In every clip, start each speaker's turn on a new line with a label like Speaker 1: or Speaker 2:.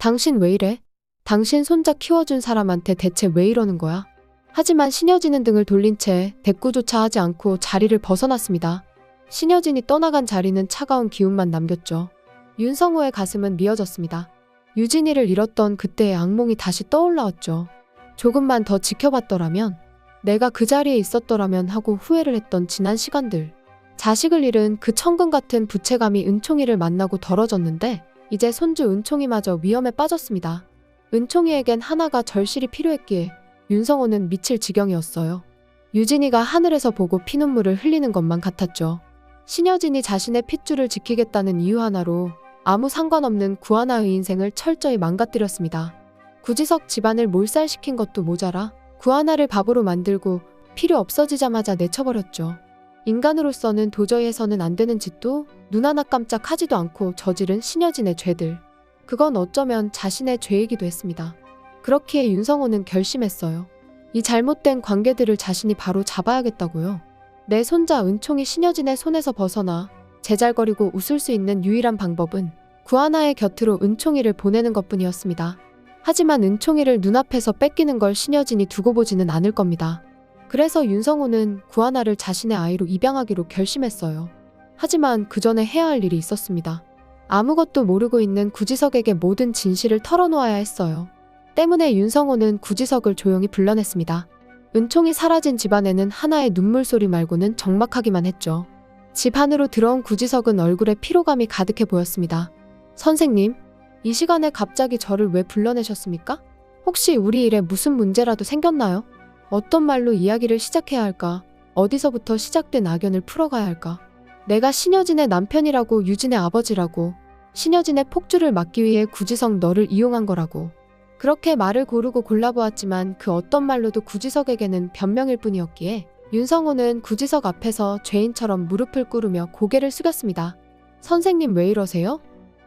Speaker 1: 당신 왜 이래? 당신 손자 키워준 사람한테 대체 왜 이러는 거야? 하지만 신여진은 등을 돌린 채 대꾸조차 하지 않고 자리를 벗어났습니다. 신여진이 떠나간 자리는 차가운 기운만 남겼죠. 윤성호의 가슴은 미어졌습니다. 유진이를 잃었던 그때의 악몽이 다시 떠올라왔죠. 조금만 더 지켜봤더라면, 내가 그 자리에 있었더라면 하고 후회를 했던 지난 시간들. 자식을 잃은 그 천금 같은 부채감이 은총이를 만나고 덜어졌는데 이제 손주 은총이마저 위험에 빠졌습니다. 은총이에겐 하나가 절실히 필요했기에 윤성호는 미칠 지경이었어요. 유진이가 하늘에서 보고 피눈물을 흘리는 것만 같았죠. 신여진이 자신의 핏줄을 지키겠다는 이유 하나로 아무 상관없는 구하나의 인생을 철저히 망가뜨렸습니다. 구지석 집안을 몰살시킨 것도 모자라 구하나를 바보로 만들고 필요 없어지자마자 내쳐버렸죠. 인간으로서는 도저히 해서는 안 되는 짓도 눈 하나 깜짝하지도 않고 저지른 신여진의 죄들. 그건 어쩌면 자신의 죄이기도 했습니다. 그렇기에 윤성호는 결심했어요. 이 잘못된 관계들을 자신이 바로 잡아야겠다고요. 내 손자 은총이 신여진의 손에서 벗어나 제잘거리고 웃을 수 있는 유일한 방법은 구하나의 곁으로 은총이를 보내는 것뿐이었습니다. 하지만 은총이를 눈앞에서 뺏기는 걸 신여진이 두고 보지는 않을 겁니다. 그래서 윤성호는 구하나를 자신의 아이로 입양하기로 결심했어요. 하지만 그 전에 해야 할 일이 있었습니다. 아무것도 모르고 있는 구지석에게 모든 진실을 털어놓아야 했어요. 때문에 윤성호는 구지석을 조용히 불러냈습니다. 은총이 사라진 집안에는 하나의 눈물소리 말고는 적막하기만 했죠. 집 안으로 들어온 구지석은 얼굴에 피로감이 가득해 보였습니다. 선생님, 이 시간에 갑자기 저를 왜 불러내셨습니까? 혹시 우리 일에 무슨 문제라도 생겼나요? 어떤 말로 이야기를 시작해야 할까? 어디서부터 시작된 악연을 풀어가야 할까? 내가 신여진의 남편이라고, 유진의 아버지라고, 신여진의 폭주를 막기 위해 구지석 너를 이용한 거라고. 그렇게 말을 고르고 골라보았지만 그 어떤 말로도 구지석에게는 변명일 뿐이었기에 윤성호는 구지석 앞에서 죄인처럼 무릎을 꿇으며 고개를 숙였습니다. 선생님 왜 이러세요?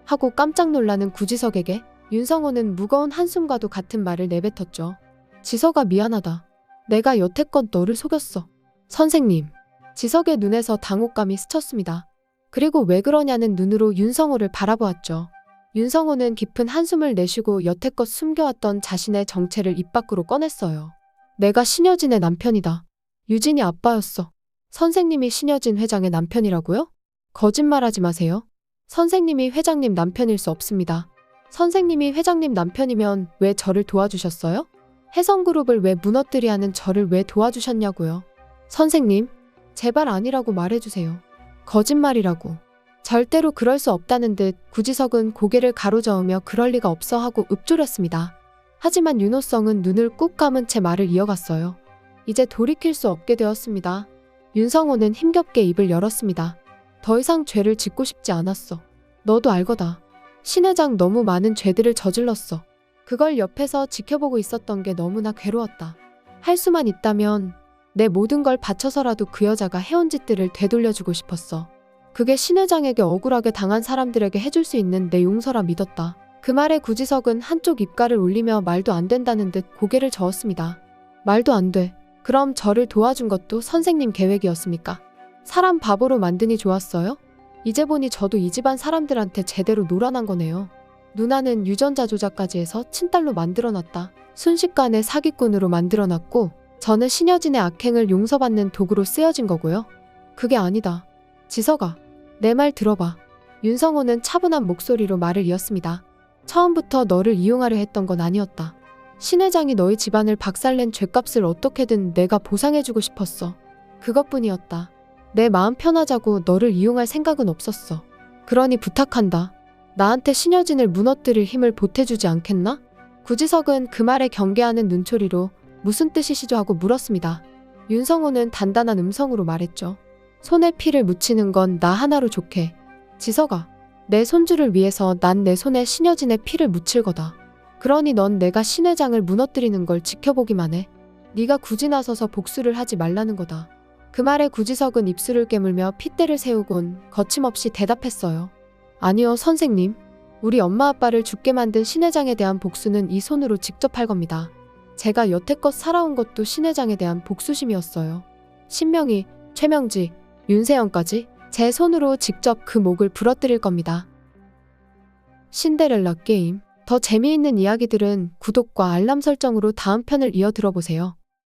Speaker 1: 하고 깜짝 놀라는 구지석에게 윤성호는 무거운 한숨과도 같은 말을 내뱉었죠. 지석아, 미안하다. 내가 여태껏 너를 속였어. 선생님. 지석의 눈에서 당혹감이 스쳤습니다. 그리고 왜 그러냐는 눈으로 윤성호를 바라보았죠. 윤성호는 깊은 한숨을 내쉬고 여태껏 숨겨왔던 자신의 정체를 입 밖으로 꺼냈어요. 내가 신여진의 남편이다. 유진이 아빠였어. 선생님이 신여진 회장의 남편이라고요? 거짓말하지 마세요. 선생님이 회장님 남편일 수 없습니다. 선생님이 회장님 남편이면 왜 저를 도와주셨어요? 혜성그룹을 왜 무너뜨려 하는 저를 왜 도와주셨냐고요. 선생님, 제발 아니라고 말해주세요. 거짓말이라고. 절대로 그럴 수 없다는 듯 구지석은 고개를 가로저으며 그럴 리가 없어 하고 읊조렸습니다. 하지만 윤호성은 눈을 꾹 감은 채 말을 이어갔어요. 이제 돌이킬 수 없게 되었습니다. 윤성호는 힘겹게 입을 열었습니다. 더 이상 죄를 짓고 싶지 않았어. 너도 알거다. 신 회장 너무 많은 죄들을 저질렀어. 그걸 옆에서 지켜보고 있었던 게 너무나 괴로웠다. 할 수만 있다면 내 모든 걸 바쳐서라도 그 여자가 해온 짓들을 되돌려주고 싶었어. 그게 신 회장에게 억울하게 당한 사람들에게 해줄 수 있는 내 용서라 믿었다. 그 말에 구지석은 한쪽 입가를 올리며 말도 안 된다는 듯 고개를 저었습니다. 말도 안 돼. 그럼 저를 도와준 것도 선생님 계획이었습니까? 사람 바보로 만드니 좋았어요? 이제 보니 저도 이 집안 사람들한테 제대로 놀아난 거네요. 누나는 유전자 조작까지 해서 친딸로 만들어놨다. 순식간에 사기꾼으로 만들어놨고 저는 신여진의 악행을 용서받는 도구로 쓰여진 거고요. 그게 아니다. 지석아, 내 말 들어봐. 윤성호는 차분한 목소리로 말을 이었습니다. 처음부터 너를 이용하려 했던 건 아니었다. 신 회장이 너희 집안을 박살낸 죗값을 어떻게든 내가 보상해주고 싶었어. 그것뿐이었다. 내 마음 편하자고 너를 이용할 생각은 없었어. 그러니 부탁한다. 나한테 신여진을 무너뜨릴 힘을 보태주지 않겠나? 구지석은 그 말에 경계하는 눈초리로 무슨 뜻이시죠 하고 물었습니다. 윤성호는 단단한 음성으로 말했죠. 손에 피를 묻히는 건 나 하나로 좋게. 지석아, 내 손주를 위해서 난 내 손에 신여진의 피를 묻힐 거다. 그러니 넌 내가 신 회장을 무너뜨리는 걸 지켜보기만 해. 네가 굳이 나서서 복수를 하지 말라는 거다. 그 말에 구지석은 입술을 깨물며 핏대를 세우곤 거침없이 대답했어요. 아니요, 선생님. 우리 엄마 아빠를 죽게 만든 신 회장에 대한 복수는 이 손으로 직접 할 겁니다. 제가 여태껏 살아온 것도 신 회장에 대한 복수심이었어요. 신명희, 최명지, 윤세영까지 제 손으로 직접 그 목을 부러뜨릴 겁니다. 신데렐라 게임 더 재미있는 이야기들은 구독과 알람 설정으로 다음 편을 이어 들어보세요.